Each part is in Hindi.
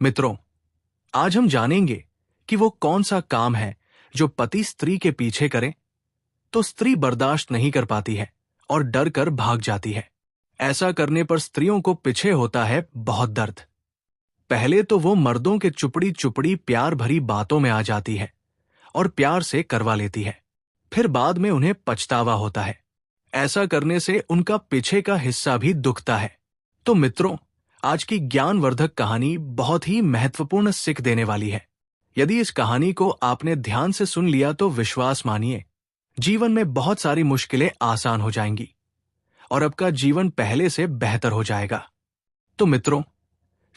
मित्रों, आज हम जानेंगे कि वो कौन सा काम है जो पति स्त्री के पीछे करे तो स्त्री बर्दाश्त नहीं कर पाती है और डर कर भाग जाती है। ऐसा करने पर स्त्रियों को पीछे होता है बहुत दर्द। पहले तो वो मर्दों के चुपड़ी चुपड़ी प्यार भरी बातों में आ जाती है और प्यार से करवा लेती है। फिर बाद में उन्हें पछतावा होता है। ऐसा करने से उनका पीछे का हिस्सा भी दुखता है। तो मित्रों, आज की ज्ञानवर्धक कहानी बहुत ही महत्वपूर्ण सीख देने वाली है। यदि इस कहानी को आपने ध्यान से सुन लिया तो विश्वास मानिए, जीवन में बहुत सारी मुश्किलें आसान हो जाएंगी और आपका जीवन पहले से बेहतर हो जाएगा। तो मित्रों,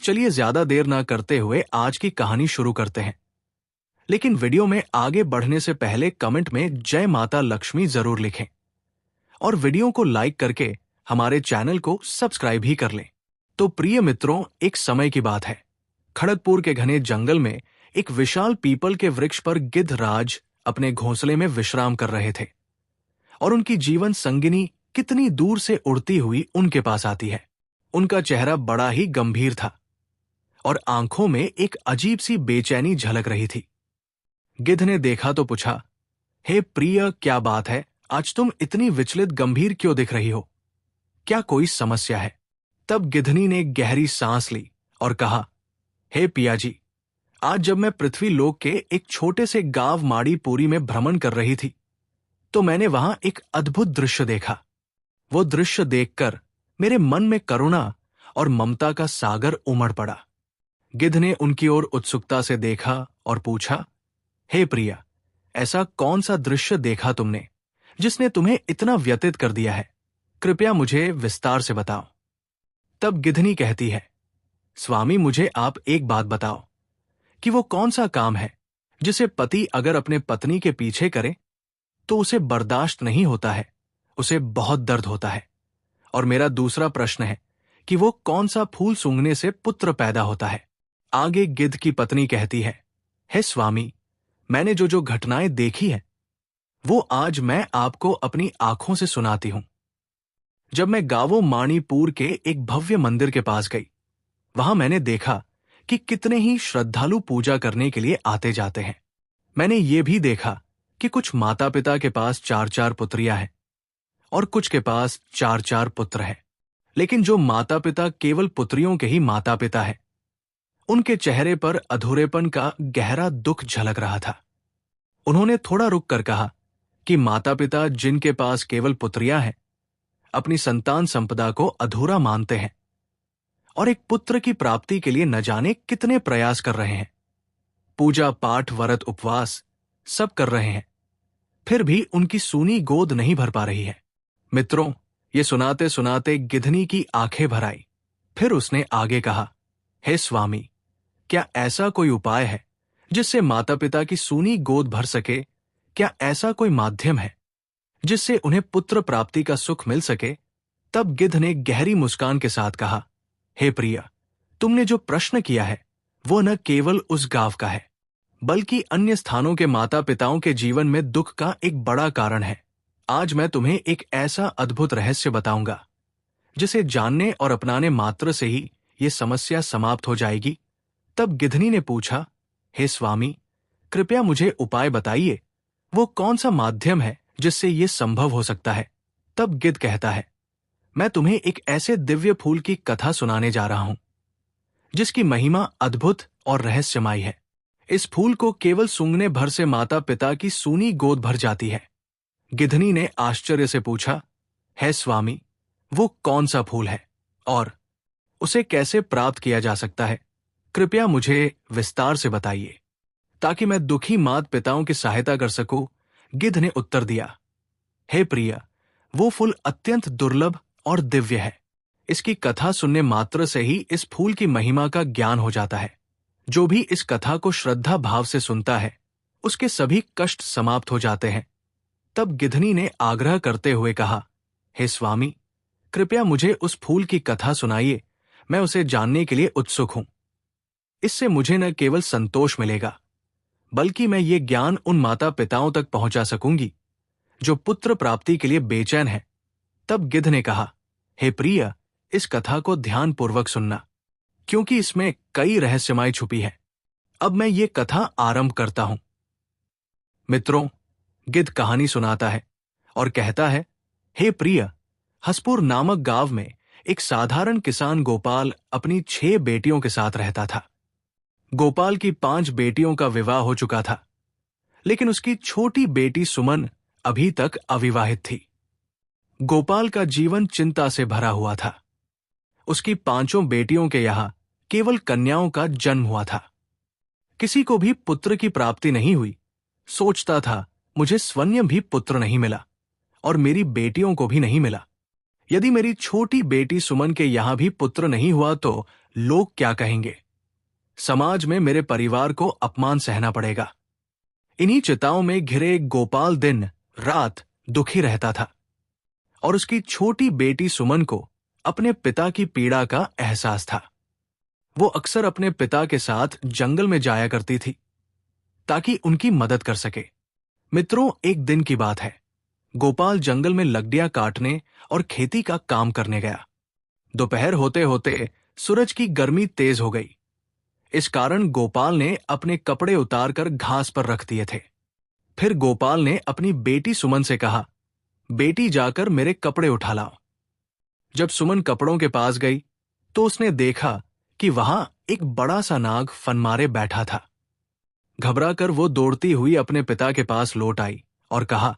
चलिए ज्यादा देर ना करते हुए आज की कहानी शुरू करते हैं। लेकिन वीडियो में आगे बढ़ने से पहले कमेंट में जय माता लक्ष्मी जरूर लिखें और वीडियो को लाइक करके हमारे चैनल को सब्सक्राइब ही कर लें। तो प्रिय मित्रों, एक समय की बात है। खड़गपुर के घने जंगल में एक विशाल पीपल के वृक्ष पर गिद्धराज अपने घोंसले में विश्राम कर रहे थे और उनकी जीवन संगिनी कितनी दूर से उड़ती हुई उनके पास आती है। उनका चेहरा बड़ा ही गंभीर था और आंखों में एक अजीब सी बेचैनी झलक रही थी। गिद्ध ने देखा तो पूछा, हे प्रिय, क्या बात है? आज तुम इतनी विचलित गंभीर क्यों दिख रही हो? क्या कोई समस्या है? तब गिद्धनी ने गहरी सांस ली और कहा, हे पिया जी, आज जब मैं पृथ्वी लोक के एक छोटे से गांव माड़ीपुरी में भ्रमण कर रही थी तो मैंने वहां एक अद्भुत दृश्य देखा। वो दृश्य देखकर मेरे मन में करुणा और ममता का सागर उमड़ पड़ा। गिद्ध ने उनकी ओर उत्सुकता से देखा और पूछा, हे प्रिया, ऐसा कौन सा दृश्य देखा तुमने जिसने तुम्हें इतना व्यतीत कर दिया है? कृपया मुझे विस्तार से बताओ। तब गिद्धनी कहती है, स्वामी, मुझे आप एक बात बताओ कि वो कौन सा काम है जिसे पति अगर अपने पत्नी के पीछे करे तो उसे बर्दाश्त नहीं होता है, उसे बहुत दर्द होता है। और मेरा दूसरा प्रश्न है कि वो कौन सा फूल सूंघने से पुत्र पैदा होता है? आगे गिद्ध की पत्नी कहती है, हे स्वामी, मैंने जो जो घटनाएं देखी है वो आज मैं आपको अपनी आंखों से सुनाती हूं। जब मैं गावो माणिपुर के एक भव्य मंदिर के पास गई, वहां मैंने देखा कि कितने ही श्रद्धालु पूजा करने के लिए आते जाते हैं। मैंने ये भी देखा कि कुछ माता पिता के पास 4-4 पुत्रियां हैं और कुछ के पास 4-4 पुत्र हैं। लेकिन जो माता पिता केवल पुत्रियों के ही माता पिता हैं, उनके चेहरे पर अधूरेपन का गहरा दुख झलक रहा था। उन्होंने थोड़ा रुक कर कहा कि माता पिता जिनके पास केवल पुत्रियां हैं अपनी संतान संपदा को अधूरा मानते हैं और एक पुत्र की प्राप्ति के लिए न जाने कितने प्रयास कर रहे हैं। पूजा पाठ व्रत उपवास सब कर रहे हैं, फिर भी उनकी सूनी गोद नहीं भर पा रही है। मित्रों, ये सुनाते सुनाते गिद्धनी की आंखें भर आई। फिर उसने आगे कहा, हे स्वामी, क्या ऐसा कोई उपाय है जिससे माता पिता की सूनी गोद भर सके? क्या ऐसा कोई माध्यम है जिससे उन्हें पुत्र प्राप्ति का सुख मिल सके? तब गिद्ध ने गहरी मुस्कान के साथ कहा, हे प्रिया, तुमने जो प्रश्न किया है वो न केवल उस गांव का है बल्कि अन्य स्थानों के माता पिताओं के जीवन में दुख का एक बड़ा कारण है। आज मैं तुम्हें एक ऐसा अद्भुत रहस्य बताऊंगा जिसे जानने और अपनाने मात्र से ही ये समस्या समाप्त हो जाएगी। तब गिद्धनी ने पूछा, हे स्वामी, कृपया मुझे उपाय बताइए, वो कौन सा माध्यम है जिससे ये संभव हो सकता है? तब गिद्ध कहता है, मैं तुम्हें एक ऐसे दिव्य फूल की कथा सुनाने जा रहा हूं जिसकी महिमा अद्भुत और रहस्यमयी है। इस फूल को केवल सूंघने भर से माता पिता की सूनी गोद भर जाती है। गिद्धनी ने आश्चर्य से पूछा, हे स्वामी, वो कौन सा फूल है और उसे कैसे प्राप्त किया जा सकता है? कृपया मुझे विस्तार से बताइए ताकि मैं दुखी माता पिताओं की सहायता कर सकूं। गिद्ध ने उत्तर दिया, हे प्रिया, वो फूल अत्यंत दुर्लभ और दिव्य है। इसकी कथा सुनने मात्र से ही इस फूल की महिमा का ज्ञान हो जाता है। जो भी इस कथा को श्रद्धा भाव से सुनता है उसके सभी कष्ट समाप्त हो जाते हैं। तब गिद्धनी ने आग्रह करते हुए कहा, हे स्वामी, कृपया मुझे उस फूल की कथा सुनाइए, मैं उसे जानने के लिए उत्सुक हूं। इससे मुझे न केवल संतोष मिलेगा बल्कि मैं ये ज्ञान उन माता पिताओं तक पहुंचा सकूंगी जो पुत्र प्राप्ति के लिए बेचैन हैं। तब गिद्ध ने कहा, हे प्रिय, इस कथा को ध्यानपूर्वक सुनना। क्योंकि इसमें कई रहस्यमय छुपी है। अब मैं ये कथा आरंभ करता हूं। मित्रों, गिद्ध कहानी सुनाता है और कहता है, हे प्रिय, हसपुर नामक गांव में एक साधारण किसान गोपाल अपनी 6 बेटियों के साथ रहता था। गोपाल की 5 बेटियों का विवाह हो चुका था, लेकिन उसकी छोटी बेटी सुमन अभी तक अविवाहित थी। गोपाल का जीवन चिंता से भरा हुआ था। उसकी 5 बेटियों के यहां केवल कन्याओं का जन्म हुआ था। किसी को भी पुत्र की प्राप्ति नहीं हुई। सोचता था, मुझे स्वयं भी पुत्र नहीं मिला और मेरी बेटियों को भी नहीं मिला। यदि मेरी छोटी बेटी सुमन के यहां भी पुत्र नहीं हुआ तो लोग क्या कहेंगे? समाज में मेरे परिवार को अपमान सहना पड़ेगा। इन्हीं चिताओं में घिरे गोपाल दिन रात दुखी रहता था और उसकी छोटी बेटी सुमन को अपने पिता की पीड़ा का एहसास था। वो अक्सर अपने पिता के साथ जंगल में जाया करती थी ताकि उनकी मदद कर सके। मित्रों, एक दिन की बात है। गोपाल जंगल में लकड़ियां काटने और खेती का काम करने गया। दोपहर होते होते सूरज की गर्मी तेज हो गई। इस कारण गोपाल ने अपने कपड़े उतारकर घास पर रख दिए थे। फिर गोपाल ने अपनी बेटी सुमन से कहा, बेटी जाकर मेरे कपड़े उठा लाओ। जब सुमन कपड़ों के पास गई तो उसने देखा कि वहां एक बड़ा सा नाग फन मारे बैठा था। घबराकर वो दौड़ती हुई अपने पिता के पास लौट आई और कहा,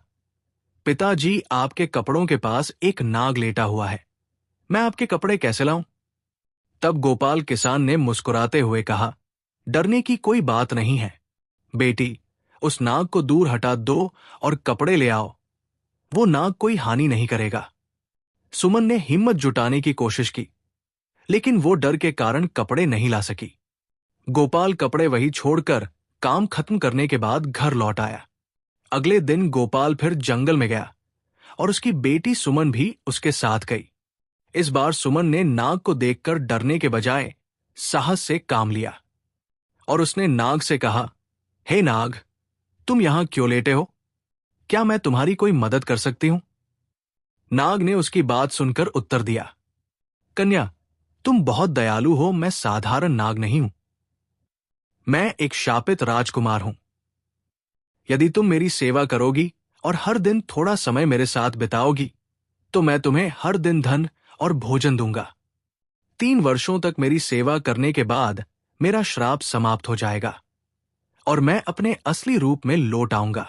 पिताजी, आपके कपड़ों के पास एक नाग लेटा हुआ है। मैं आपके कपड़े कैसे लाऊं? तब गोपाल किसान ने मुस्कुराते हुए कहा, डरने की कोई बात नहीं है बेटी, उस नाग को दूर हटा दो और कपड़े ले आओ। वो नाग कोई हानि नहीं करेगा। सुमन ने हिम्मत जुटाने की कोशिश की, लेकिन वो डर के कारण कपड़े नहीं ला सकी। गोपाल कपड़े वहीं छोड़कर काम खत्म करने के बाद घर लौट आया। अगले दिन गोपाल फिर जंगल में गया और उसकी बेटी सुमन भी उसके साथ गई। इस बार सुमन ने नाग को देखकर डरने के बजाय साहस से काम लिया और उसने नाग से कहा, हे नाग, तुम यहां क्यों लेटे हो? क्या मैं तुम्हारी कोई मदद कर सकती हूं? नाग ने उसकी बात सुनकर उत्तर दिया, कन्या, तुम बहुत दयालु हो। मैं साधारण नाग नहीं हूं। मैं एक शापित राजकुमार हूं। यदि तुम मेरी सेवा करोगी और हर दिन थोड़ा समय मेरे साथ बिताओगी तो मैं तुम्हें हर दिन धन और भोजन दूंगा। 3 वर्षों तक मेरी सेवा करने के बाद मेरा श्राप समाप्त हो जाएगा और मैं अपने असली रूप में लौट आऊंगा।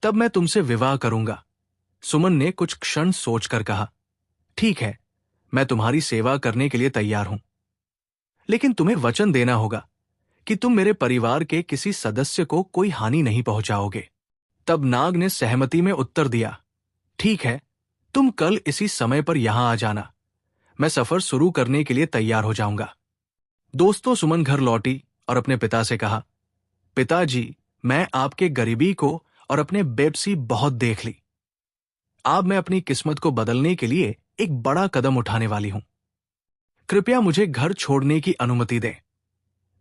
तब मैं तुमसे विवाह करूंगा। सुमन ने कुछ क्षण सोचकर कहा, ठीक है, मैं तुम्हारी सेवा करने के लिए तैयार हूं, लेकिन तुम्हें वचन देना होगा कि तुम मेरे परिवार के किसी सदस्य को कोई हानि नहीं पहुंचाओगे। तब नाग ने सहमति में उत्तर दिया, ठीक है, तुम कल इसी समय पर यहां आ जाना। मैं सफर शुरू करने के लिए तैयार हो जाऊंगा। दोस्तों, सुमन घर लौटी और अपने पिता से कहा, पिताजी, मैं आपके गरीबी को और अपने बेबसी बहुत देख ली। अब मैं अपनी किस्मत को बदलने के लिए एक बड़ा कदम उठाने वाली हूं। कृपया मुझे घर छोड़ने की अनुमति दें।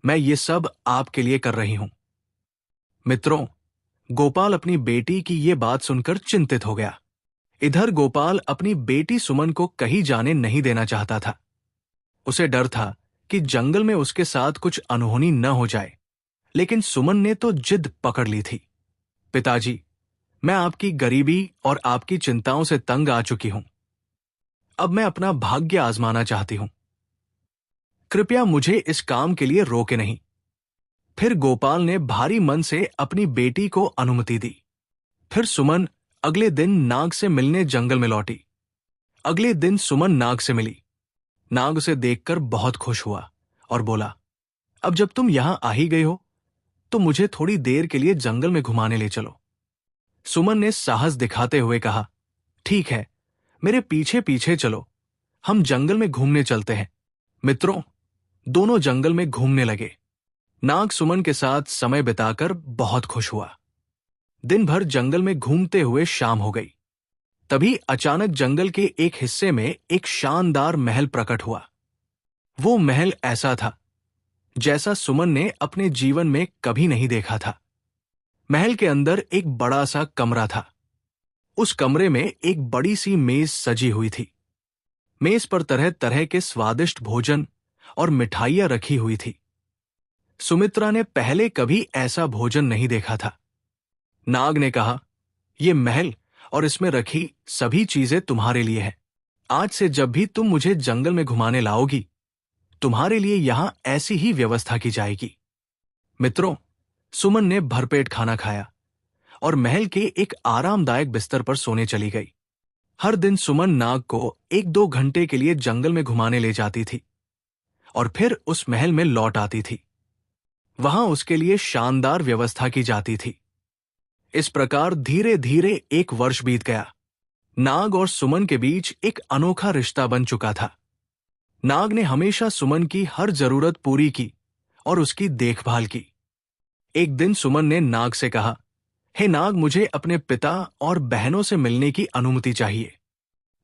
मैं ये सब आपके लिए कर रही हूं। मित्रों, गोपाल अपनी बेटी की ये बात सुनकर चिंतित हो गया। इधर गोपाल अपनी बेटी सुमन को कहीं जाने नहीं देना चाहता था। उसे डर था कि जंगल में उसके साथ कुछ अनहोनी न हो जाए, लेकिन सुमन ने तो जिद पकड़ ली थी। पिताजी, मैं आपकी गरीबी और आपकी चिंताओं से तंग आ चुकी हूं। अब मैं अपना भाग्य आजमाना चाहती हूं। कृपया मुझे इस काम के लिए रोके नहीं। फिर गोपाल ने भारी मन से अपनी बेटी को अनुमति दी। फिर सुमन अगले दिन नाग से मिलने जंगल में लौटी। अगले दिन सुमन नाग से मिली। नाग उसे देखकर बहुत खुश हुआ और बोला, अब जब तुम यहां आ ही गई हो तो मुझे थोड़ी देर के लिए जंगल में घुमाने ले चलो। सुमन ने साहस दिखाते हुए कहा, ठीक है, मेरे पीछे पीछे चलो, हम जंगल में घूमने चलते हैं। मित्रों, दोनों जंगल में घूमने लगे। नाग सुमन के साथ समय बिताकर बहुत खुश हुआ। दिन भर जंगल में घूमते हुए शाम हो गई। तभी अचानक जंगल के एक हिस्से में एक शानदार महल प्रकट हुआ। वो महल ऐसा था जैसा सुमन ने अपने जीवन में कभी नहीं देखा था। महल के अंदर एक बड़ा सा कमरा था। उस कमरे में एक बड़ी सी मेज सजी हुई थी। मेज पर तरह तरह के स्वादिष्ट भोजन और मिठाइयां रखी हुई थी। सुमित्रा ने पहले कभी ऐसा भोजन नहीं देखा था। नाग ने कहा, ये महल और इसमें रखी सभी चीजें तुम्हारे लिए है। आज से जब भी तुम मुझे जंगल में घुमाने लाओगी, तुम्हारे लिए यहां ऐसी ही व्यवस्था की जाएगी। मित्रों, सुमन ने भरपेट खाना खाया और महल के एक आरामदायक बिस्तर पर सोने चली गई। हर दिन सुमन नाग को 1-2 घंटे के लिए जंगल में घुमाने ले जाती थी और फिर उस महल में लौट आती थी। वहां उसके लिए शानदार व्यवस्था की जाती थी। इस प्रकार धीरे धीरे 1 वर्ष बीत गया। नाग और सुमन के बीच एक अनोखा रिश्ता बन चुका था। नाग ने हमेशा सुमन की हर जरूरत पूरी की और उसकी देखभाल की। एक दिन सुमन ने नाग से कहा, हे नाग, मुझे अपने पिता और बहनों से मिलने की अनुमति चाहिए।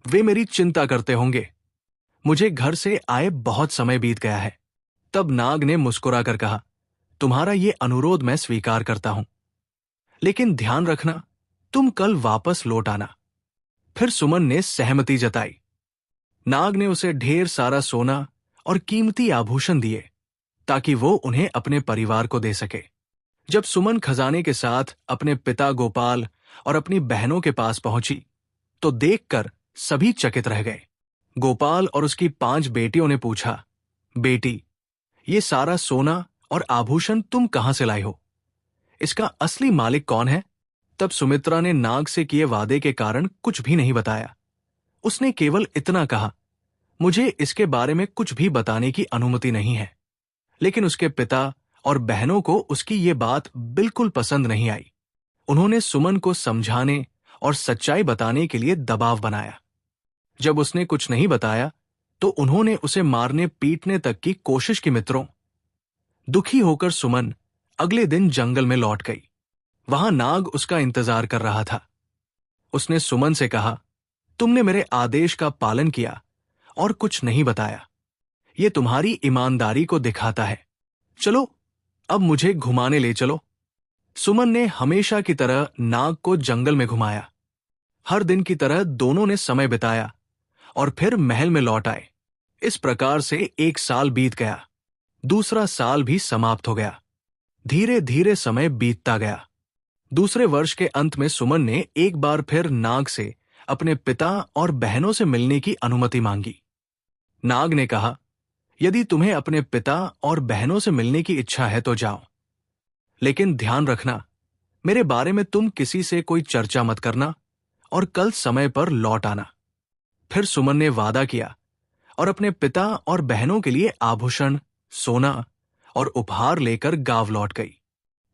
वे मेरी चिंता करते होंगे। मुझे घर से आए बहुत समय बीत गया है। तब नाग ने मुस्कुराकर कहा, तुम्हारा ये अनुरोध मैं स्वीकार करता हूं, लेकिन ध्यान रखना, तुम कल वापस लौट आना। फिर सुमन ने सहमति जताई। नाग ने उसे ढेर सारा सोना और कीमती आभूषण दिए ताकि वो उन्हें अपने परिवार को दे सके। जब सुमन खजाने के साथ अपने पिता गोपाल और अपनी बहनों के पास पहुंची तो देखकर सभी चकित रह गए। गोपाल और उसकी 5 बेटियों ने पूछा, बेटी, ये सारा सोना और आभूषण तुम कहां से लाई हो? इसका असली मालिक कौन है? तब सुमित्रा ने नाग से किए वादे के कारण कुछ भी नहीं बताया। उसने केवल इतना कहा, मुझे इसके बारे में कुछ भी बताने की अनुमति नहीं है। लेकिन उसके पिता और बहनों को उसकी ये बात बिल्कुल पसंद नहीं आई। उन्होंने सुमन को समझाने और सच्चाई बताने के लिए दबाव बनाया। जब उसने कुछ नहीं बताया तो उन्होंने उसे मारने पीटने तक की कोशिश की। मित्रों, दुखी होकर सुमन अगले दिन जंगल में लौट गई। वहां नाग उसका इंतजार कर रहा था। उसने सुमन से कहा, तुमने मेरे आदेश का पालन किया और कुछ नहीं बताया। ये तुम्हारी ईमानदारी को दिखाता है। चलो, अब मुझे घुमाने ले चलो। सुमन ने हमेशा की तरह नाग को जंगल में घुमाया। हर दिन की तरह दोनों ने समय बिताया और फिर महल में लौट आए। इस प्रकार से 1 साल बीत गया। दूसरा साल भी समाप्त हो गया। धीरे धीरे समय बीतता गया। दूसरे वर्ष के अंत में सुमन ने एक बार फिर नाग से अपने पिता और बहनों से मिलने की अनुमति मांगी। नाग ने कहा, यदि तुम्हें अपने पिता और बहनों से मिलने की इच्छा है तो जाओ, लेकिन ध्यान रखना, मेरे बारे में तुम किसी से कोई चर्चा मत करना और कल समय पर लौट आना। फिर सुमन ने वादा किया और अपने पिता और बहनों के लिए आभूषण, सोना और उपहार लेकर गांव लौट गई।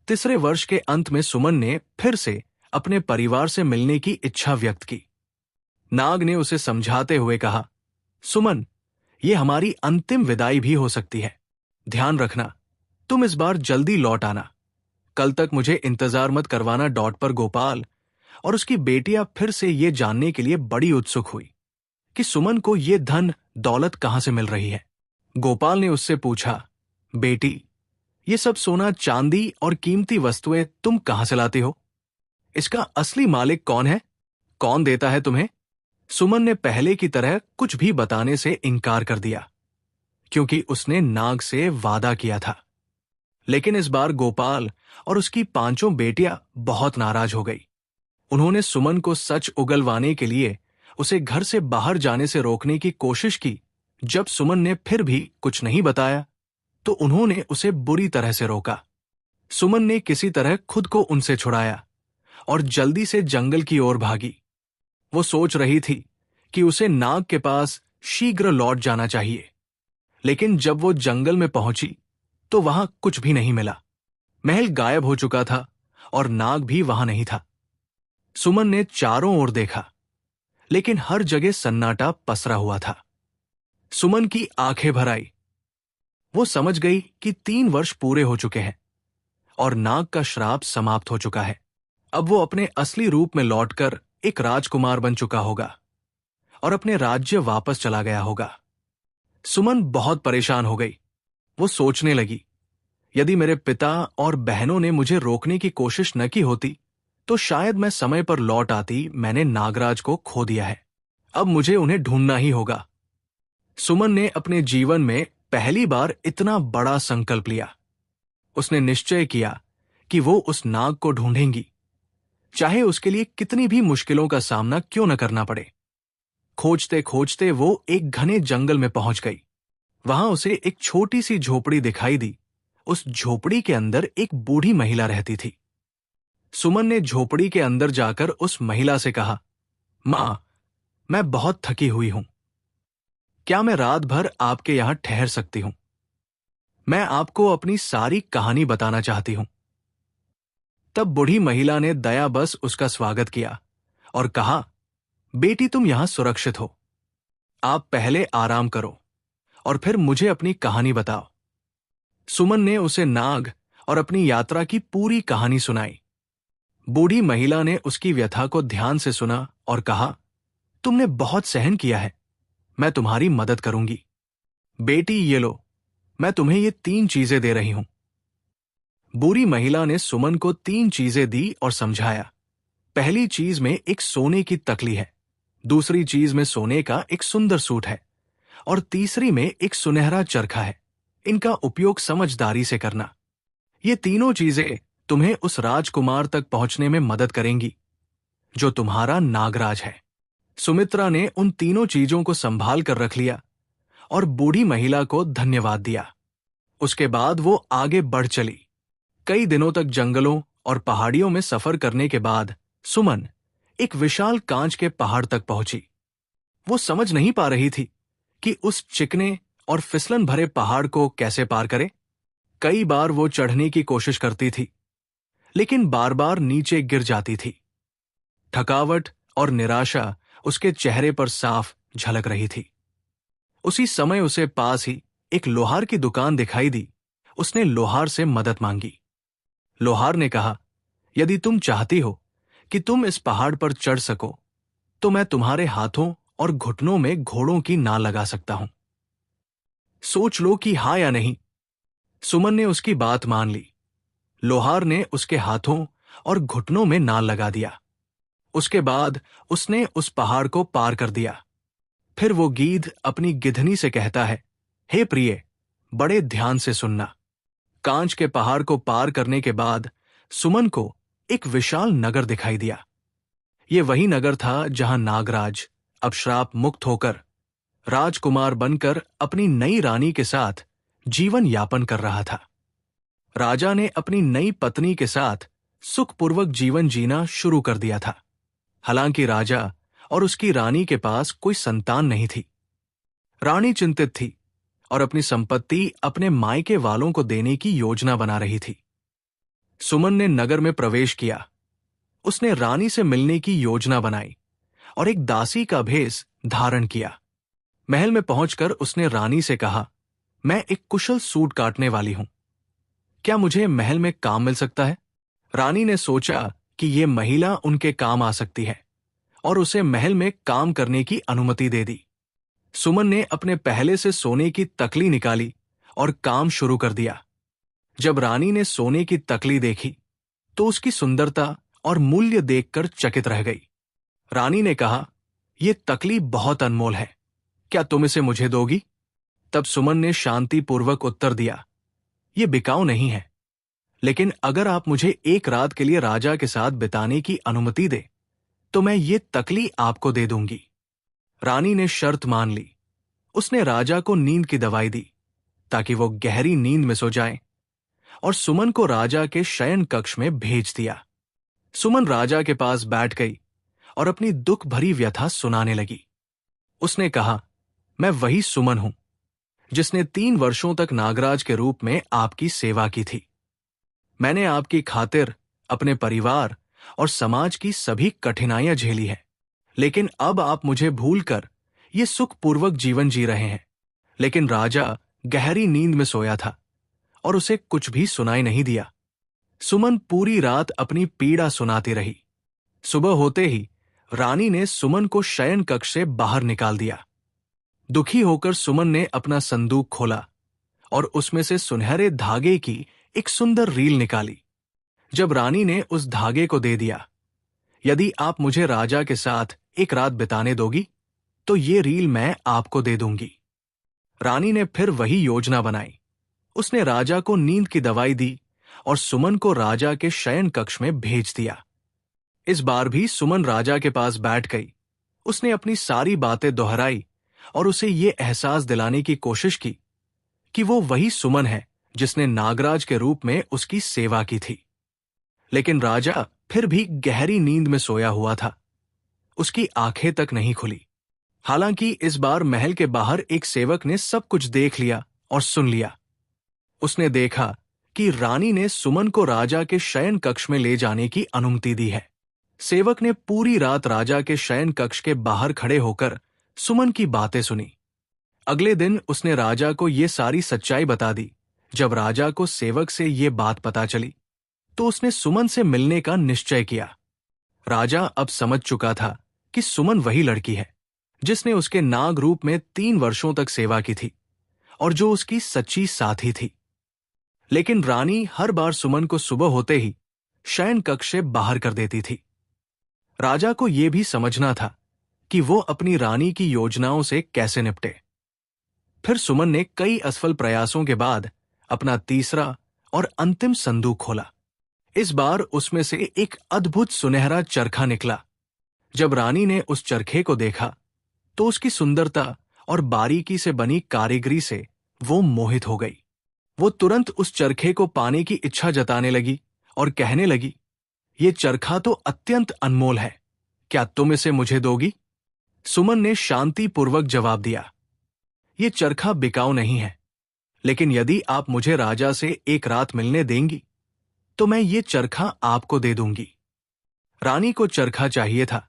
तीसरे वर्ष के अंत में सुमन ने फिर से अपने परिवार से मिलने की इच्छा व्यक्त की। नाग ने उसे समझाते हुए कहा, सुमन, ये हमारी अंतिम विदाई भी हो सकती है। ध्यान रखना, तुम इस बार जल्दी लौट आना। कल तक मुझे इंतजार मत करवाना। पर गोपाल और उसकी बेटियां फिर से ये जानने के लिए बड़ी उत्सुक हुई कि सुमन को ये धन दौलत कहां से मिल रही है। गोपाल ने उससे पूछा, बेटी, ये सब सोना चांदी और कीमती वस्तुएं तुम कहां से लाती हो? इसका असली मालिक कौन है? कौन देता है तुम्हें? सुमन ने पहले की तरह कुछ भी बताने से इनकार कर दिया, क्योंकि उसने नाग से वादा किया था। लेकिन इस बार गोपाल और उसकी 5 बेटियां बहुत नाराज हो गई। उन्होंने सुमन को सच उगलवाने के लिए उसे घर से बाहर जाने से रोकने की कोशिश की। जब सुमन ने फिर भी कुछ नहीं बताया तो उन्होंने उसे बुरी तरह से रोका। सुमन ने किसी तरह खुद को उनसे छुड़ाया और जल्दी से जंगल की ओर भागी। वो सोच रही थी कि उसे नाग के पास शीघ्र लौट जाना चाहिए, लेकिन जब वो जंगल में पहुंची तो वहां कुछ भी नहीं मिला। महल गायब हो चुका था और नाग भी वहां नहीं था। सुमन ने चारों ओर देखा, लेकिन हर जगह सन्नाटा पसरा हुआ था। सुमन की आंखें भर आई। वो समझ गई कि 3 वर्ष पूरे हो चुके हैं और नाग का श्राप समाप्त हो चुका है। अब वो अपने असली रूप में लौटकर एक राजकुमार बन चुका होगा और अपने राज्य वापस चला गया होगा। सुमन बहुत परेशान हो गई। वो सोचने लगी, यदि मेरे पिता और बहनों ने मुझे रोकने की कोशिश न की होती तो शायद मैं समय पर लौट आती। मैंने नागराज को खो दिया है। अब मुझे उन्हें ढूंढना ही होगा। सुमन ने अपने जीवन में पहली बार इतना बड़ा संकल्प लिया। उसने निश्चय किया कि वो उस नाग को ढूंढेंगी, चाहे उसके लिए कितनी भी मुश्किलों का सामना क्यों न करना पड़े। खोजते खोजते वो एक घने जंगल में पहुंच गई। वहां उसे एक छोटी सी झोपड़ी दिखाई दी। उस झोपड़ी के अंदर एक बूढ़ी महिला रहती थी। सुमन ने झोपड़ी के अंदर जाकर उस महिला से कहा, मां, मैं बहुत थकी हुई हूं। क्या मैं रात भर आपके यहां ठहर सकती हूं? मैं आपको अपनी सारी कहानी बताना चाहती हूं। तब बूढ़ी महिला ने दया बस उसका स्वागत किया और कहा, बेटी, तुम यहां सुरक्षित हो। आप पहले आराम करो और फिर मुझे अपनी कहानी बताओ। सुमन ने उसे नाग और अपनी यात्रा की पूरी कहानी सुनाई। बूढ़ी महिला ने उसकी व्यथा को ध्यान से सुना और कहा, तुमने बहुत सहन किया है, मैं तुम्हारी मदद करूंगी। बेटी, ये लो, मैं तुम्हें ये 3 चीजें दे रही हूं। बूढ़ी महिला ने सुमन को 3 चीजें दी और समझाया। पहली चीज में एक सोने की तकली है, दूसरी चीज में सोने का एक सुंदर सूट है और तीसरी में एक सुनहरा चरखा है। इनका उपयोग समझदारी से करना। ये तीनों चीजें तुम्हें उस राजकुमार तक पहुंचने में मदद करेंगी जो तुम्हारा नागराज है। सुमित्रा ने उन तीनों चीजों को संभाल कर रख लिया और बूढ़ी महिला को धन्यवाद दिया। उसके बाद वो आगे बढ़ चली। कई दिनों तक जंगलों और पहाड़ियों में सफर करने के बाद सुमन एक विशाल कांच के पहाड़ तक पहुंची। वो समझ नहीं पा रही थी कि उस चिकने और फिसलन भरे पहाड़ को कैसे पार करे। कई बार वो चढ़ने की कोशिश करती थी, लेकिन बार बार नीचे गिर जाती थी। थकावट और निराशा उसके चेहरे पर साफ झलक रही थी। उसी समय उसे पास ही एक लोहार की दुकान दिखाई दी। उसने लोहार से मदद मांगी। लोहार ने कहा, यदि तुम चाहती हो कि तुम इस पहाड़ पर चढ़ सको, तो मैं तुम्हारे हाथों और घुटनों में घोड़ों की नाल लगा सकता हूं। सोच लो कि हाँ या नहीं। सुमन ने उसकी बात मान ली। लोहार ने उसके हाथों और घुटनों में नाल लगा दिया। उसके बाद उसने उस पहाड़ को पार कर दिया। फिर वो गीध अपनी गिधनी से कहता है, हे प्रिय, बड़े ध्यान से सुनना। कांच के पहाड़ को पार करने के बाद सुमन को एक विशाल नगर दिखाई दिया। ये वही नगर था जहां नागराज अब श्राप मुक्त होकर राजकुमार बनकर अपनी नई रानी के साथ जीवन यापन कर रहा था। राजा ने अपनी नई पत्नी के साथ सुखपूर्वक जीवन जीना शुरू कर दिया था। हालांकि राजा और उसकी रानी के पास कोई संतान नहीं थी। रानी चिंतित थी और अपनी संपत्ति अपने मायके वालों को देने की योजना बना रही थी। सुमन ने नगर में प्रवेश किया। उसने रानी से मिलने की योजना बनाई और एक दासी का भेष धारण किया। महल में पहुंचकर उसने रानी से कहा, मैं एक कुशल सूट काटने वाली हूं। क्या मुझे महल में काम मिल सकता है? रानी ने सोचा कि यह महिला उनके काम आ सकती है और उसे महल में काम करने की अनुमति दे दी। सुमन ने अपने पहले से सोने की तकली निकाली और काम शुरू कर दिया। जब रानी ने सोने की तकली देखी तो उसकी सुंदरता और मूल्य देखकर चकित रह गई। रानी ने कहा, यह तकली बहुत अनमोल है, क्या तुम इसे मुझे दोगी? तब सुमन ने शांतिपूर्वक उत्तर दिया, यह बिकाऊ नहीं है, लेकिन अगर आप मुझे एक रात के लिए राजा के साथ बिताने की अनुमति दे तो मैं ये तकली आपको दे दूंगी। रानी ने शर्त मान ली। उसने राजा को नींद की दवाई दी ताकि वो गहरी नींद में सो जाए और सुमन को राजा के शयन कक्ष में भेज दिया। सुमन राजा के पास बैठ गई और अपनी दुख भरी व्यथा सुनाने लगी। उसने कहा, मैं वही सुमन हूं जिसने 3 वर्षों तक नागराज के रूप में आपकी सेवा की थी। मैंने आपकी खातिर अपने परिवार और समाज की सभी कठिनाइयां झेली हैं, लेकिन अब आप मुझे भूलकर ये सुखपूर्वक जीवन जी रहे हैं। लेकिन राजा गहरी नींद में सोया था और उसे कुछ भी सुनाई नहीं दिया। सुमन पूरी रात अपनी पीड़ा सुनाती रही। सुबह होते ही रानी ने सुमन को शयन कक्ष से बाहर निकाल दिया। दुखी होकर सुमन ने अपना संदूक खोला और उसमें से सुनहरे धागे की एक सुंदर रील निकाली। जब रानी ने उस धागे को दे दिया, यदि आप मुझे राजा के साथ एक रात बिताने दोगी तो ये रील मैं आपको दे दूंगी। रानी ने फिर वही योजना बनाई। उसने राजा को नींद की दवाई दी और सुमन को राजा के शयन कक्ष में भेज दिया। इस बार भी सुमन राजा के पास बैठ गई। उसने अपनी सारी बातें दोहराई और उसे ये एहसास दिलाने की कोशिश की कि वो वही सुमन है जिसने नागराज के रूप में उसकी सेवा की थी। लेकिन राजा फिर भी गहरी नींद में सोया हुआ था। उसकी आंखें तक नहीं खुली। हालांकि इस बार महल के बाहर एक सेवक ने सब कुछ देख लिया और सुन लिया। उसने देखा कि रानी ने सुमन को राजा के शयन कक्ष में ले जाने की अनुमति दी है। सेवक ने पूरी रात राजा के शयन कक्ष के बाहर खड़े होकर सुमन की बातें सुनी। अगले दिन उसने राजा को ये सारी सच्चाई बता दी। जब राजा को सेवक से ये बात पता चली तो उसने सुमन से मिलने का निश्चय किया। राजा अब समझ चुका था कि सुमन वही लड़की है जिसने उसके नाग रूप में 3 वर्षों तक सेवा की थी और जो उसकी सच्ची साथी थी। लेकिन रानी हर बार सुमन को सुबह होते ही शयन कक्ष से बाहर कर देती थी। राजा को यह भी समझना था कि वो अपनी रानी की योजनाओं से कैसे निपटे। फिर सुमन ने कई असफल प्रयासों के बाद अपना तीसरा और अंतिम संदूक खोला। इस बार उसमें से एक अद्भुत सुनहरा चरखा निकला। जब रानी ने उस चरखे को देखा तो उसकी सुंदरता और बारीकी से बनी कारीगरी से वो मोहित हो गई। वो तुरंत उस चरखे को पाने की इच्छा जताने लगी और कहने लगी, ये चरखा तो अत्यंत अनमोल है, क्या तुम इसे मुझे दोगी? सुमन ने शांतिपूर्वक जवाब दिया, ये चरखा बिकाऊ नहीं है, लेकिन यदि आप मुझे राजा से एक रात मिलने देंगी तो मैं ये चरखा आपको दे दूंगी। रानी को चरखा चाहिए था,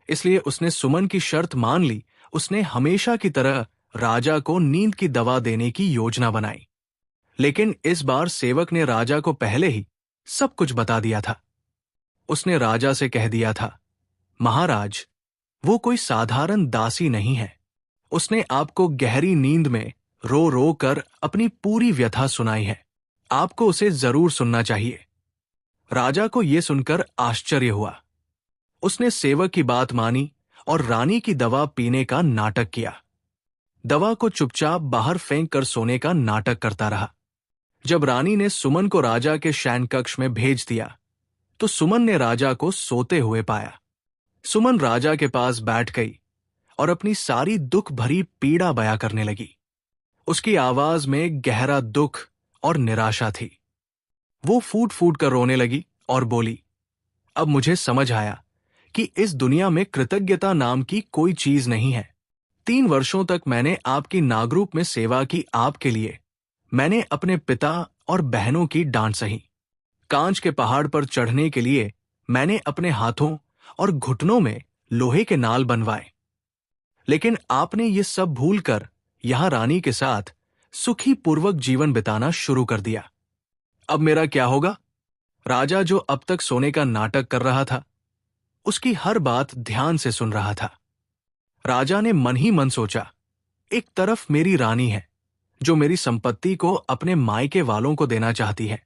इसलिए उसने सुमन की शर्त मान ली। उसने हमेशा की तरह राजा को नींद की दवा देने की योजना बनाई। लेकिन इस बार सेवक ने राजा को पहले ही सब कुछ बता दिया था। उसने राजा से कह दिया था, महाराज, वो कोई साधारण दासी नहीं है। उसने आपको गहरी नींद में रो रो कर अपनी पूरी व्यथा सुनाई है। आपको उसे जरूर सुनना चाहिए। राजा को यह सुनकर आश्चर्य हुआ। उसने सेवक की बात मानी और रानी की दवा पीने का नाटक किया। दवा को चुपचाप बाहर फेंक कर सोने का नाटक करता रहा। जब रानी ने सुमन को राजा के शयन कक्ष में भेज दिया तो सुमन ने राजा को सोते हुए पाया। सुमन राजा के पास बैठ गई और अपनी सारी दुख भरी पीड़ा बयां करने लगी। उसकी आवाज में गहरा दुख और निराशा थी। वो फूट फूट कर रोने लगी और बोली, अब मुझे समझ आया कि इस दुनिया में कृतज्ञता नाम की कोई चीज नहीं है। 3 वर्षों तक मैंने आपकी नागरूप में सेवा की। आपके लिए मैंने अपने पिता और बहनों की डांट सही। कांच के पहाड़ पर चढ़ने के लिए मैंने अपने हाथों और घुटनों में लोहे के नाल बनवाए। लेकिन आपने ये सब भूलकर यहां रानी के साथ सुखी पूर्वक जीवन बिताना शुरू कर दिया। अब मेरा क्या होगा? राजा, जो अब तक सोने का नाटक कर रहा था, उसकी हर बात ध्यान से सुन रहा था। राजा ने मन ही मन सोचा, एक तरफ मेरी रानी है जो मेरी संपत्ति को अपने मायके वालों को देना चाहती है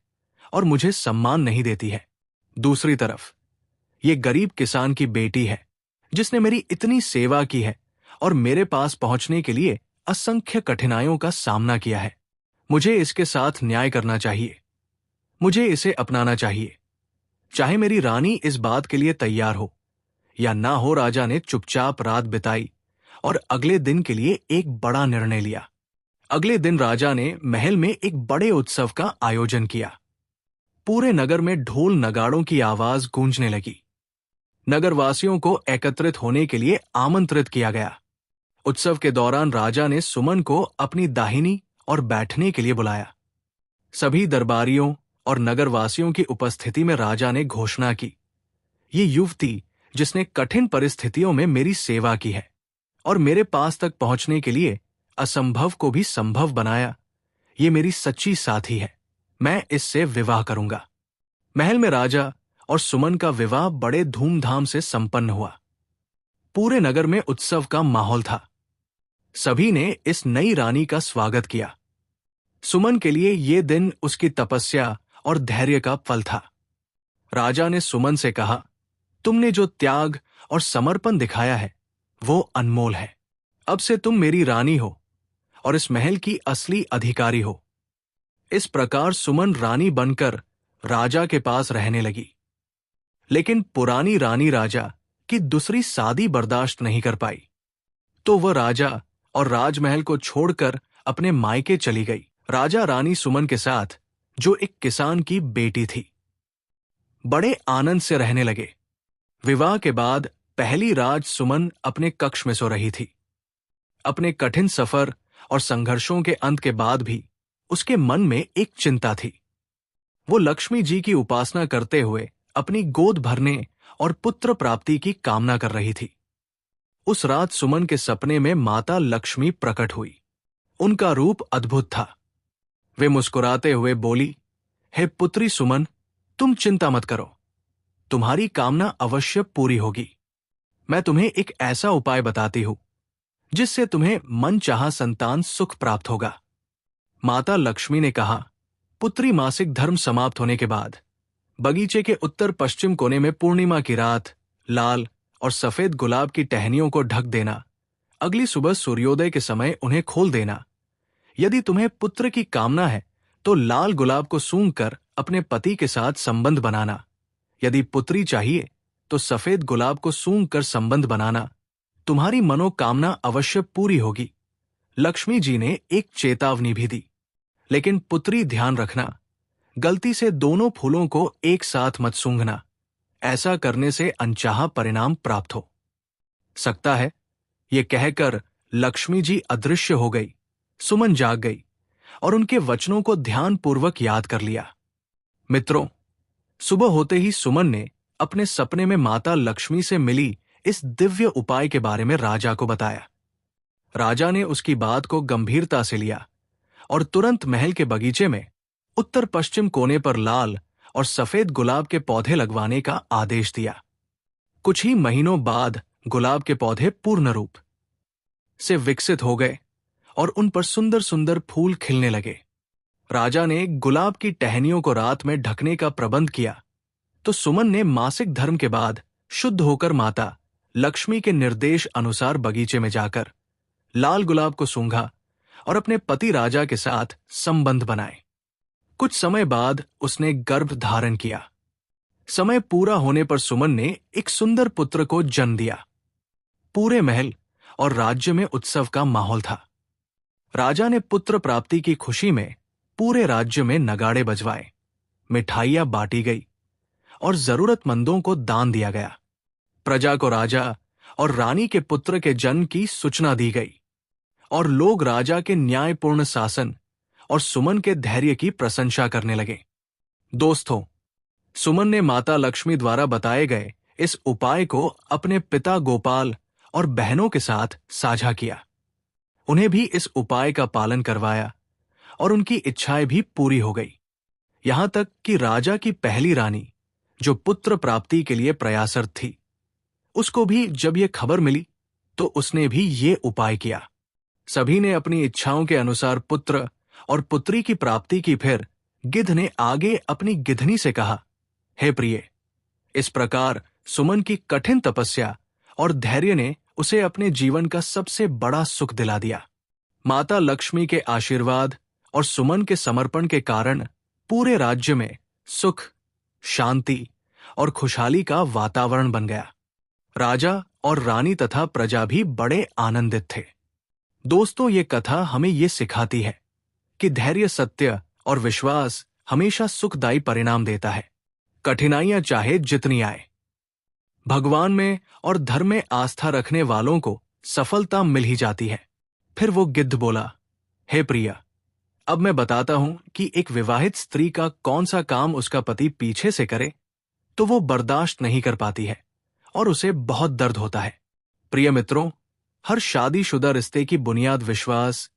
और मुझे सम्मान नहीं देती है। दूसरी तरफ ये गरीब किसान की बेटी है जिसने मेरी इतनी सेवा की है और मेरे पास पहुंचने के लिए असंख्य कठिनाइयों का सामना किया है। मुझे इसके साथ न्याय करना चाहिए। मुझे इसे अपनाना चाहिए, चाहे मेरी रानी इस बात के लिए तैयार हो या ना हो। राजा ने चुपचाप रात बिताई और अगले दिन के लिए एक बड़ा निर्णय लिया। अगले दिन राजा ने महल में एक बड़े उत्सव का आयोजन किया। पूरे नगर में ढोल नगाड़ों की आवाज गूंजने लगी। नगरवासियों को एकत्रित होने के लिए आमंत्रित किया गया। उत्सव के दौरान राजा ने सुमन को अपनी दाहिनी और बैठने के लिए बुलाया। सभी दरबारियों और नगरवासियों की उपस्थिति में राजा ने घोषणा की, ये युवती जिसने कठिन परिस्थितियों में मेरी सेवा की है और मेरे पास तक पहुंचने के लिए असंभव को भी संभव बनाया, ये मेरी सच्ची साथी है। मैं इससे विवाह करूंगा। महल में राजा और सुमन का विवाह बड़े धूमधाम से संपन्न हुआ। पूरे नगर में उत्सव का माहौल था। सभी ने इस नई रानी का स्वागत किया। सुमन के लिए यह दिन उसकी तपस्या और धैर्य का फल था। राजा ने सुमन से कहा, तुमने जो त्याग और समर्पण दिखाया है वो अनमोल है। अब से तुम मेरी रानी हो और इस महल की असली अधिकारी हो। इस प्रकार सुमन रानी बनकर राजा के पास रहने लगी। लेकिन पुरानी रानी राजा की दूसरी शादी बर्दाश्त नहीं कर पाई, तो वह राजा और राजमहल को छोड़कर अपने मायके चली गई। राजा रानी सुमन के साथ, जो एक किसान की बेटी थी, बड़े आनंद से रहने लगे। विवाह के बाद पहली रात सुमन अपने कक्ष में सो रही थी। अपने कठिन सफर और संघर्षों के अंत के बाद भी उसके मन में एक चिंता थी। वो लक्ष्मी जी की उपासना करते हुए अपनी गोद भरने और पुत्र प्राप्ति की कामना कर रही थी। उस रात सुमन के सपने में माता लक्ष्मी प्रकट हुई। उनका रूप अद्भुत था। वे मुस्कुराते हुए बोली, हे पुत्री सुमन, तुम चिंता मत करो, तुम्हारी कामना अवश्य पूरी होगी। मैं तुम्हें एक ऐसा उपाय बताती हूं जिससे तुम्हें मनचाहा संतान सुख प्राप्त होगा। माता लक्ष्मी ने कहा, पुत्री मासिक धर्म समाप्त होने के बाद बगीचे के उत्तर पश्चिम कोने में पूर्णिमा की रात लाल और सफेद गुलाब की टहनियों को ढक देना। अगली सुबह सूर्योदय के समय उन्हें खोल देना। यदि तुम्हें पुत्र की कामना है तो लाल गुलाब को सूंघकर अपने पति के साथ संबंध बनाना। यदि पुत्री चाहिए तो सफेद गुलाब को सूंघकर संबंध बनाना। तुम्हारी मनोकामना अवश्य पूरी होगी। लक्ष्मी जी ने एक चेतावनी भी दी, लेकिन पुत्री ध्यान रखना, गलती से दोनों फूलों को एक साथ मत सूंघना। ऐसा करने से अनचाहा परिणाम प्राप्त हो सकता है। ये कहकर लक्ष्मी जी अदृश्य हो गई। सुमन जाग गई और उनके वचनों को ध्यानपूर्वक याद कर लिया। मित्रों, सुबह होते ही सुमन ने अपने सपने में माता लक्ष्मी से मिली इस दिव्य उपाय के बारे में राजा को बताया। राजा ने उसकी बात को गंभीरता से लिया और तुरंत महल के बगीचे में उत्तर पश्चिम कोने पर लाल और सफेद गुलाब के पौधे लगवाने का आदेश दिया। कुछ ही महीनों बाद गुलाब के पौधे पूर्ण रूप से विकसित हो गए और उन पर सुंदर सुंदर फूल खिलने लगे। राजा ने गुलाब की टहनियों को रात में ढकने का प्रबंध किया, तो सुमन ने मासिक धर्म के बाद शुद्ध होकर माता लक्ष्मी के निर्देश अनुसार बगीचे में जाकर लाल गुलाब को सूंघा और अपने पति राजा के साथ संबंध बनाए। कुछ समय बाद उसने गर्भ धारण किया। समय पूरा होने पर सुमन ने एक सुंदर पुत्र को जन्म दिया। पूरे महल और राज्य में उत्सव का माहौल था। राजा ने पुत्र प्राप्ति की खुशी में पूरे राज्य में नगाड़े बजवाए, मिठाइयां बांटी गई और जरूरतमंदों को दान दिया गया। प्रजा को राजा और रानी के पुत्र के जन्म की सूचना दी गई और लोग राजा के न्यायपूर्ण शासन और सुमन के धैर्य की प्रशंसा करने लगे। दोस्तों, सुमन ने माता लक्ष्मी द्वारा बताए गए इस उपाय को अपने पिता गोपाल और बहनों के साथ साझा किया। उन्हें भी इस उपाय का पालन करवाया और उनकी इच्छाएं भी पूरी हो गई। यहां तक कि राजा की पहली रानी, जो पुत्र प्राप्ति के लिए प्रयासरत थी, उसको भी जब ये खबर मिली तो उसने भी ये उपाय किया। सभी ने अपनी इच्छाओं के अनुसार पुत्र और पुत्री की प्राप्ति की। फिर गिद्ध ने आगे अपनी गिद्धनी से कहा, हे प्रिय, इस प्रकार सुमन की कठिन तपस्या और धैर्य ने उसे अपने जीवन का सबसे बड़ा सुख दिला दिया। माता लक्ष्मी के आशीर्वाद और सुमन के समर्पण के कारण पूरे राज्य में सुख, शांति और खुशहाली का वातावरण बन गया। राजा और रानी तथा प्रजा भी बड़े आनंदित थे। दोस्तों, ये कथा हमें ये सिखाती है कि धैर्य, सत्य और विश्वास हमेशा सुखदायी परिणाम देता है। कठिनाइयां चाहे जितनी आए, भगवान में और धर्म में आस्था रखने वालों को सफलता मिल ही जाती है। फिर वो गिद्ध बोला, हे प्रिया, अब मैं बताता हूं कि एक विवाहित स्त्री का कौन सा काम उसका पति पीछे से करे तो वो बर्दाश्त नहीं कर पाती है और उसे बहुत दर्द होता है। प्रिय मित्रों, हर शादीशुदा रिश्ते की बुनियाद विश्वास,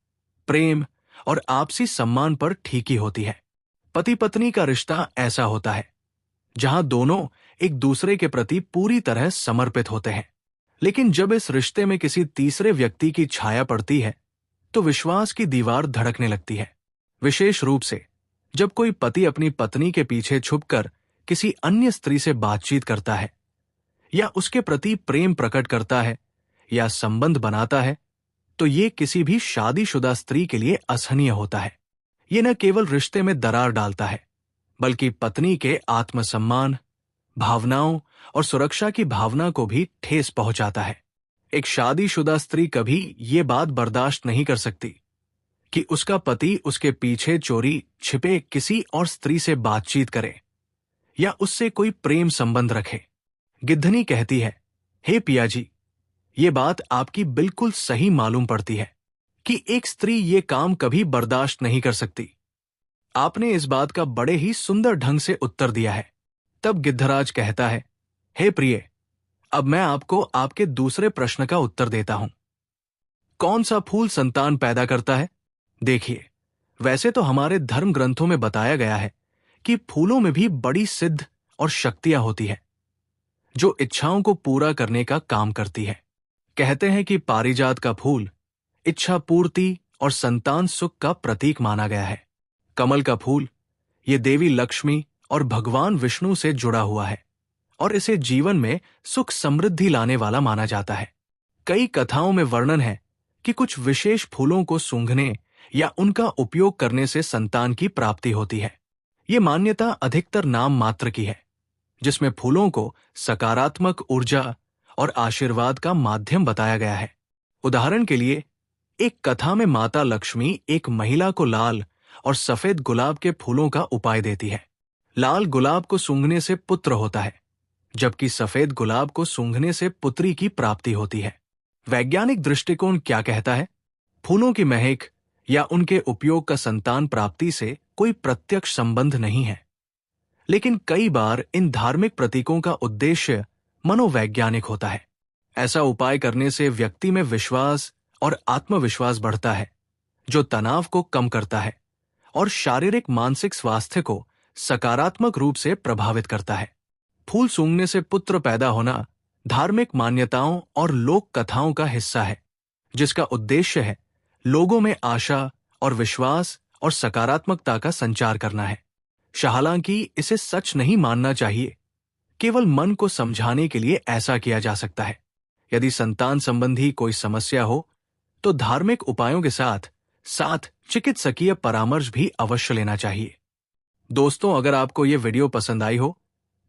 प्रेम और आपसी सम्मान पर ठीक ही होती है। पति पत्नी का रिश्ता ऐसा होता है जहां दोनों एक दूसरे के प्रति पूरी तरह समर्पित होते हैं। लेकिन जब इस रिश्ते में किसी तीसरे व्यक्ति की छाया पड़ती है तो विश्वास की दीवार धड़कने लगती है। विशेष रूप से जब कोई पति अपनी पत्नी के पीछे छुपकर किसी अन्य स्त्री से बातचीत करता है या उसके प्रति प्रेम प्रकट करता है या संबंध बनाता है, तो ये किसी भी शादीशुदा स्त्री के लिए असहनीय होता है। ये न केवल रिश्ते में दरार डालता है, बल्कि पत्नी के आत्मसम्मान, भावनाओं और सुरक्षा की भावना को भी ठेस पहुंचाता है। एक शादीशुदा स्त्री कभी ये बात बर्दाश्त नहीं कर सकती कि उसका पति उसके पीछे चोरी छिपे किसी और स्त्री से बातचीत करे या उससे कोई प्रेम संबंध रखे। गिद्धनी कहती है, हे पिया जी, ये बात आपकी बिल्कुल सही मालूम पड़ती है कि एक स्त्री ये काम कभी बर्दाश्त नहीं कर सकती। आपने इस बात का बड़े ही सुंदर ढंग से उत्तर दिया है। तब गिद्धराज कहता है, हे प्रिय, अब मैं आपको आपके दूसरे प्रश्न का उत्तर देता हूं। कौन सा फूल संतान पैदा करता है? देखिए, वैसे तो हमारे धर्म ग्रंथों में बताया गया है कि फूलों में भी बड़ी सिद्ध और शक्तियां होती है जो इच्छाओं को पूरा करने का काम करती है। कहते हैं कि पारिजात का फूल इच्छा पूर्ति और संतान सुख का प्रतीक माना गया है। कमल का फूल ये देवी लक्ष्मी और भगवान विष्णु से जुड़ा हुआ है और इसे जीवन में सुख समृद्धि लाने वाला माना जाता है। कई कथाओं में वर्णन है कि कुछ विशेष फूलों को सूंघने या उनका उपयोग करने से संतान की प्राप्ति होती है। ये मान्यता अधिकतर नाम मात्र की है, जिसमें फूलों को सकारात्मक ऊर्जा और आशीर्वाद का माध्यम बताया गया है। उदाहरण के लिए, एक कथा में माता लक्ष्मी एक महिला को लाल और सफेद गुलाब के फूलों का उपाय देती है। लाल गुलाब को सूंघने से पुत्र होता है, जबकि सफेद गुलाब को सूंघने से पुत्री की प्राप्ति होती है। वैज्ञानिक दृष्टिकोण क्या कहता है? फूलों की महक या उनके उपयोग का संतान प्राप्ति से कोई प्रत्यक्ष संबंध नहीं है, लेकिन कई बार इन धार्मिक प्रतीकों का उद्देश्य मनोवैज्ञानिक होता है। ऐसा उपाय करने से व्यक्ति में विश्वास और आत्मविश्वास बढ़ता है, जो तनाव को कम करता है और शारीरिक मानसिक स्वास्थ्य को सकारात्मक रूप से प्रभावित करता है। फूल सूंघने से पुत्र पैदा होना धार्मिक मान्यताओं और लोक कथाओं का हिस्सा है, जिसका उद्देश्य है लोगों में आशा और विश्वास और सकारात्मकता का संचार करना है। हालांकि इसे सच नहीं मानना चाहिए, केवल मन को समझाने के लिए ऐसा किया जा सकता है। यदि संतान संबंधी कोई समस्या हो तो धार्मिक उपायों के साथ साथ चिकित्सकीय परामर्श भी अवश्य लेना चाहिए। दोस्तों, अगर आपको ये वीडियो पसंद आई हो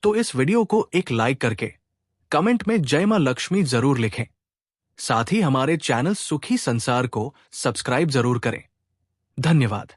तो इस वीडियो को एक लाइक करके कमेंट में जय मां लक्ष्मी जरूर लिखें। साथ ही हमारे चैनल सुखी संसार को सब्सक्राइब जरूर करें। धन्यवाद।